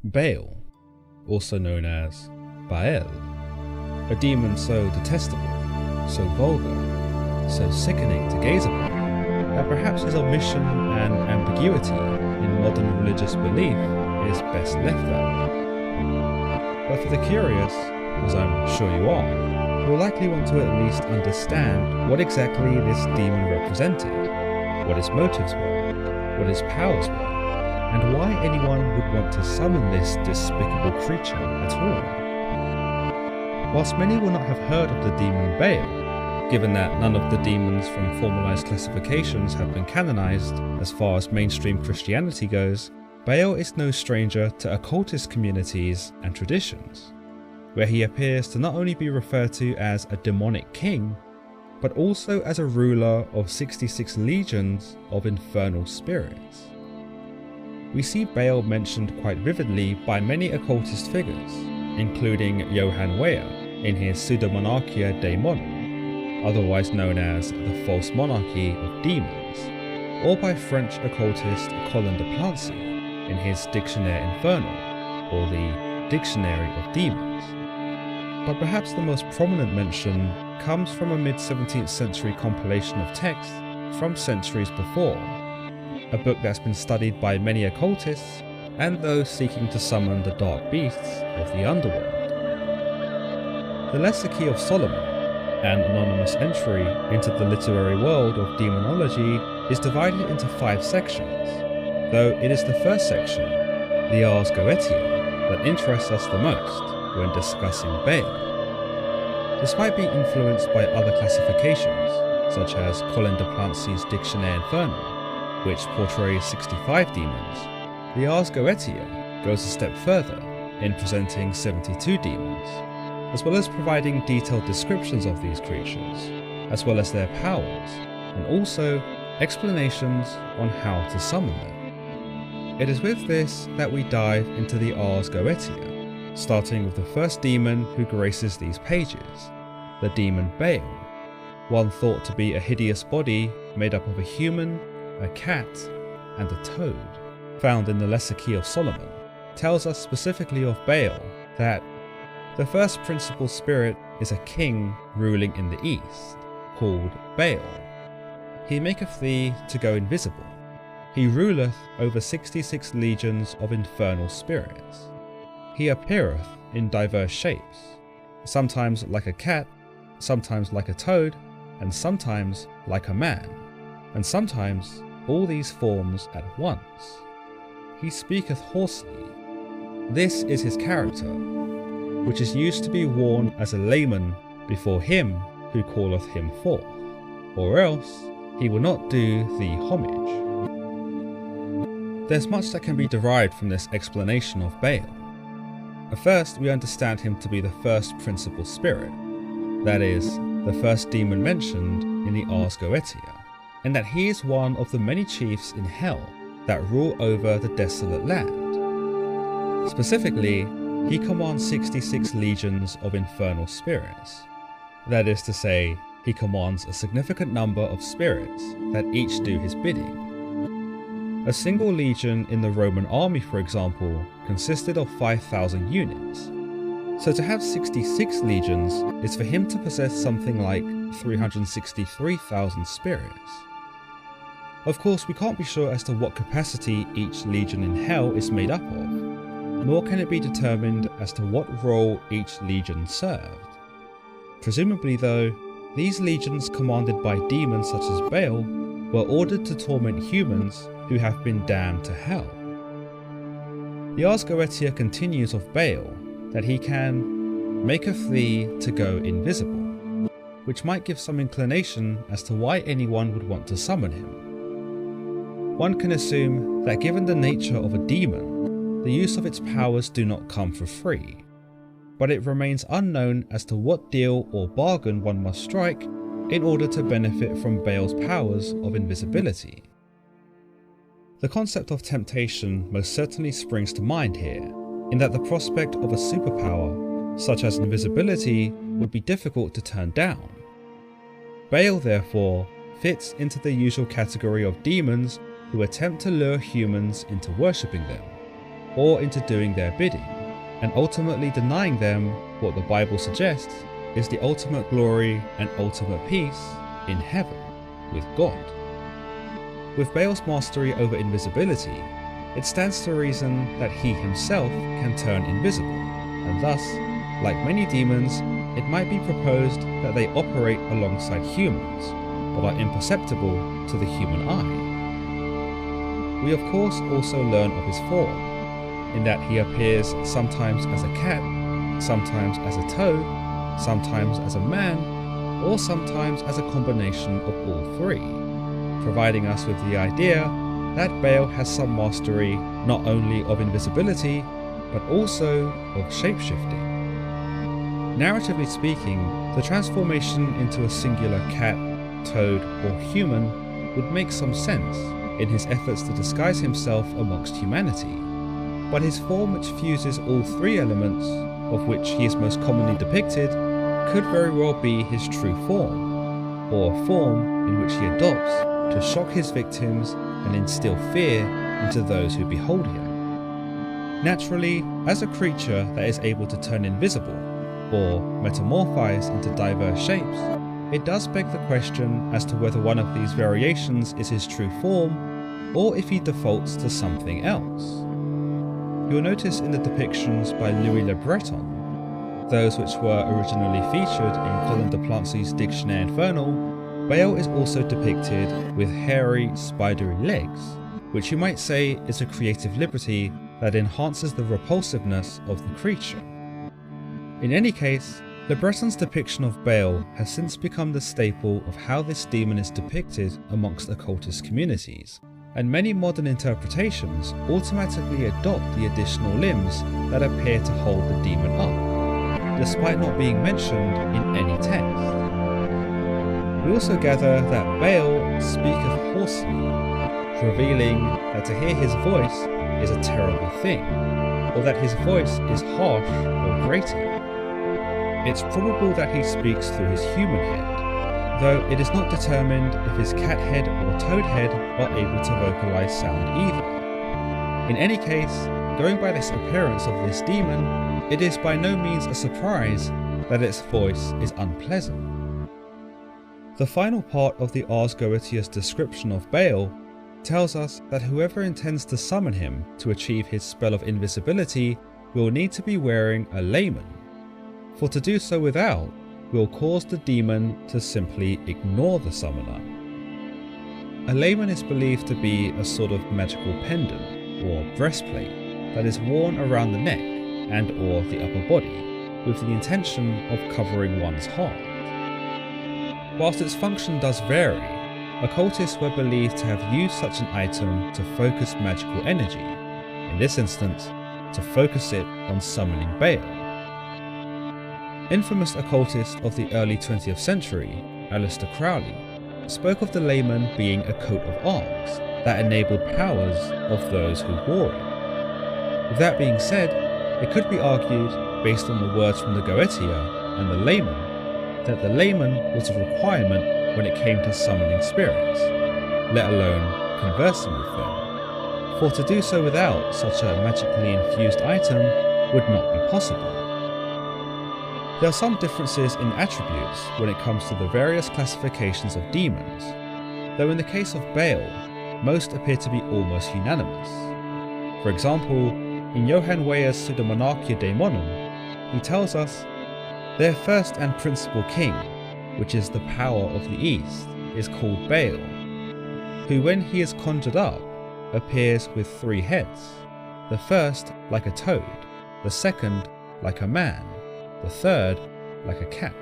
Baal, also known as Baal, a demon so detestable, so vulgar, so sickening to gaze upon, that perhaps his omission and ambiguity in modern religious belief is best left there. But for the curious, as I'm sure you are, you'll likely want to at least understand what exactly this demon represented, what his motives were, what his powers were, and why anyone would want to summon this despicable creature at all. Whilst many will not have heard of the demon Baal, given that none of the demons from formalized classifications have been canonized as far as mainstream Christianity goes, Baal is no stranger to occultist communities and traditions, where he appears to not only be referred to as a demonic king, but also as a ruler of 66 legions of infernal spirits. We see Baal mentioned quite vividly by many occultist figures, including Johann Weyer in his Pseudomonarchia Daemonum, otherwise known as the False Monarchy of Demons, or by French occultist Colin de Plancy in his Dictionnaire Infernal, or the Dictionary of Demons. But perhaps the most prominent mention comes from a mid-17th century compilation of texts from centuries before, a book that's been studied by many occultists and those seeking to summon the dark beasts of the underworld. The Lesser Key of Solomon, an anonymous entry into the literary world of demonology, is divided into 5 sections, though it is the first section, the Ars Goetia, that interests us the most when discussing Baal. Despite being influenced by other classifications, such as Colin de Plancy's Dictionnaire Infernal, which portrays 65 demons, the Ars Goetia goes a step further in presenting 72 demons, as well as providing detailed descriptions of these creatures, as well as their powers, and also explanations on how to summon them. It is with this that we dive into the Ars Goetia, starting with the first demon who graces these pages, the demon Baal, one thought to be a hideous body made up of a human, a cat, and a toad, found in the Lesser Key of Solomon, tells us specifically of Baal that the first principal spirit is a king ruling in the east, called Baal. He maketh thee to go invisible. He ruleth over 66 legions of infernal spirits. He appeareth in diverse shapes, sometimes like a cat, sometimes like a toad, and sometimes like a man, and sometimes all these forms at once. He speaketh hoarsely. This is his character, which is used to be worn as a layman before him who calleth him forth, or else he will not do thee homage. There's much that can be derived from this explanation of Baal. First, we understand him to be the first principal spirit, that is, the first demon mentioned in the Ars Goetia, and that he is one of the many chiefs in hell that rule over the desolate land. Specifically, he commands 66 legions of infernal spirits. That is to say, he commands a significant number of spirits that each do his bidding. A single legion in the Roman army, for example, consisted of 5,000 units. So to have 66 legions is for him to possess something like 363,000 spirits. Of course, we can't be sure as to what capacity each legion in hell is made up of, nor can it be determined as to what role each legion served. Presumably though, these legions commanded by demons such as Baal were ordered to torment humans who have been damned to hell. The Ars Goetia continues of Baal that he can maketh thee to go invisible, which might give some inclination as to why anyone would want to summon him. One can assume that given the nature of a demon, the use of its powers do not come for free, but it remains unknown as to what deal or bargain one must strike in order to benefit from Baal's powers of invisibility. The concept of temptation most certainly springs to mind here, in that the prospect of a superpower, such as invisibility, would be difficult to turn down. Baal, therefore, fits into the usual category of demons who attempt to lure humans into worshipping them, or into doing their bidding, and ultimately denying them what the Bible suggests is the ultimate glory and ultimate peace in heaven with God. With Baal's mastery over invisibility, it stands to reason that he himself can turn invisible, and thus, like many demons, it might be proposed that they operate alongside humans, but are imperceptible to the human eye. We of course also learn of his form, in that he appears sometimes as a cat, sometimes as a toad, sometimes as a man, or sometimes as a combination of all three, providing us with the idea that Baal has some mastery not only of invisibility, but also of shapeshifting. Narratively speaking, the transformation into a singular cat, toad, or human would make some sense in his efforts to disguise himself amongst humanity, but his form, which fuses all three elements, of which he is most commonly depicted, could very well be his true form, or a form in which he adopts to shock his victims and instill fear into those who behold him. Naturally, as a creature that is able to turn invisible, or metamorphise into diverse shapes, it does beg the question as to whether one of these variations is his true form, or if he defaults to something else. You'll notice in the depictions by Louis Le Breton, those which were originally featured in Colin de Plancy's Dictionnaire Infernal, Baal is also depicted with hairy, spidery legs, which you might say is a creative liberty that enhances the repulsiveness of the creature. In any case, Le Breton's depiction of Baal has since become the staple of how this demon is depicted amongst occultist communities, and many modern interpretations automatically adopt the additional limbs that appear to hold the demon up, despite not being mentioned in any text. We also gather that Baal speaketh hoarsely, revealing that to hear his voice is a terrible thing, or that his voice is harsh or grating. It's probable that he speaks through his human head, though it is not determined if his cat head or toad head are able to vocalize sound either. In any case, going by this appearance of this demon, it is by no means a surprise that its voice is unpleasant. The final part of the Ars Goetia's description of Baal tells us that whoever intends to summon him to achieve his spell of invisibility will need to be wearing a layman, for to do so without will cause the demon to simply ignore the summoner. A layman is believed to be a sort of magical pendant or breastplate that is worn around the neck and or the upper body with the intention of covering one's heart. Whilst its function does vary, occultists were believed to have used such an item to focus magical energy, in this instance, to focus it on summoning Baal. Infamous occultist of the early 20th century, Aleister Crowley, spoke of the layman being a coat of arms that enabled powers of those who wore it. With that being said, it could be argued, based on the words from the Goetia and the layman, that the layman was a requirement when it came to summoning spirits, let alone conversing with them, for to do so without such a magically infused item would not be possible. There are some differences in attributes when it comes to the various classifications of demons, though in the case of Baal, most appear to be almost unanimous. For example, in Johann Weyer's Pseudomonarchia Daemonum, he tells us, their first and principal king, which is the power of the East, is called Baal, who when he is conjured up, appears with 3 heads, the first like a toad, the second like a man, the third like a cat.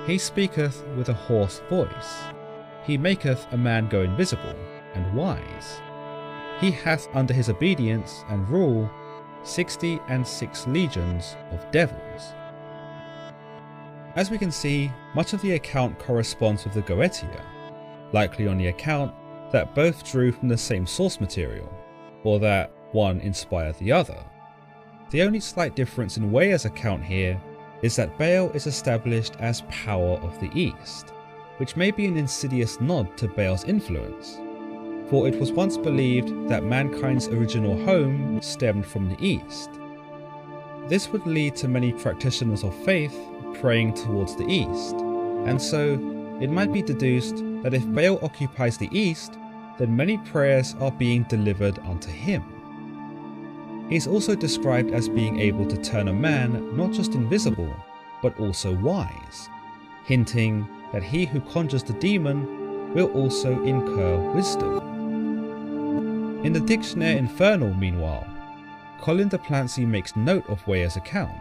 He speaketh with a hoarse voice, he maketh a man go invisible and wise. He hath under his obedience and rule 66 legions of devils. As we can see, much of the account corresponds with the Goetia, likely on the account that both drew from the same source material, or that one inspired the other. The only slight difference in Weyer's account here is that Baal is established as power of the East, which may be an insidious nod to Baal's influence, for it was once believed that mankind's original home stemmed from the east. This would lead to many practitioners of faith praying towards the east, and so it might be deduced that if Baal occupies the east, then many prayers are being delivered unto him. He is also described as being able to turn a man not just invisible, but also wise, hinting that he who conjures the demon will also incur wisdom. In the Dictionnaire Infernal, meanwhile, Colin de Plancy makes note of Weir's account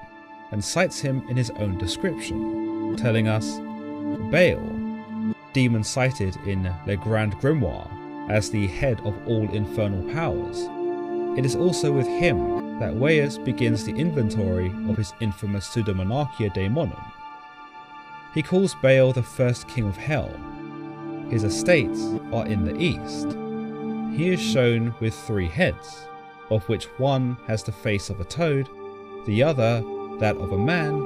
and cites him in his own description, telling us, Baal, demon cited in Le Grand Grimoire as the head of all infernal powers. It is also with him that Weyers begins the inventory of his infamous Pseudomonarchia Daemonum. He calls Baal the first king of hell. His estates are in the east. He is shown with 3 heads, of which one has the face of a toad, the other that of a man,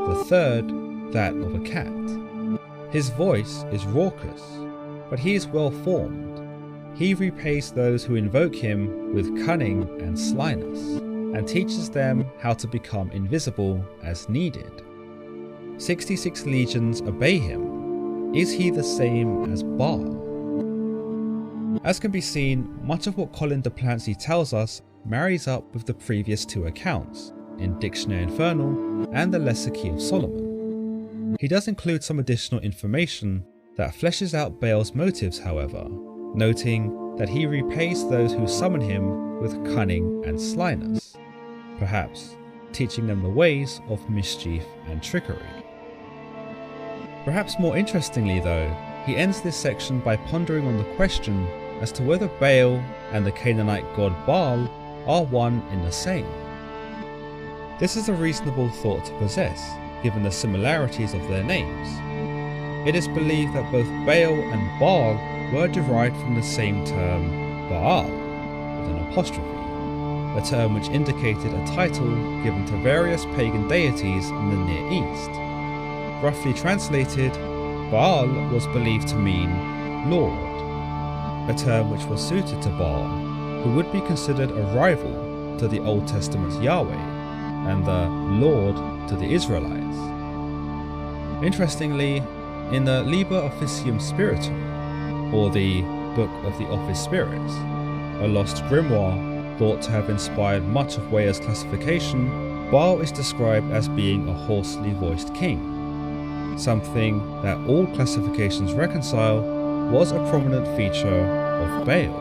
the third that of a cat. His voice is raucous, but he is well formed. He repays those who invoke him with cunning and slyness, and teaches them how to become invisible as needed. 66 legions obey him. Is he the same as Baal? As can be seen, much of what Colin de Plancy tells us marries up with the previous 2 accounts, in Dictionnaire Infernal and the Lesser Key of Solomon. He does include some additional information that fleshes out Baal's motives, however, noting that he repays those who summon him with cunning and slyness, perhaps teaching them the ways of mischief and trickery. Perhaps more interestingly though, he ends this section by pondering on the question as to whether Baal and the Canaanite god Baal are one in the same. This is a reasonable thought to possess, given the similarities of their names. It is believed that both Baal and Baal were derived from the same term, Baal, with an apostrophe, a term which indicated a title given to various pagan deities in the Near East. Roughly translated, Baal was believed to mean Lord, a term which was suited to Baal, who would be considered a rival to the Old Testament's Yahweh, and the Lord to the Israelites. Interestingly, in the Liber Officium Spiritum, or the Book of the Office Spirits, a lost grimoire thought to have inspired much of Weyer's classification, Baal is described as being a hoarsely voiced king, something that all classifications reconcile was a prominent feature of Baal.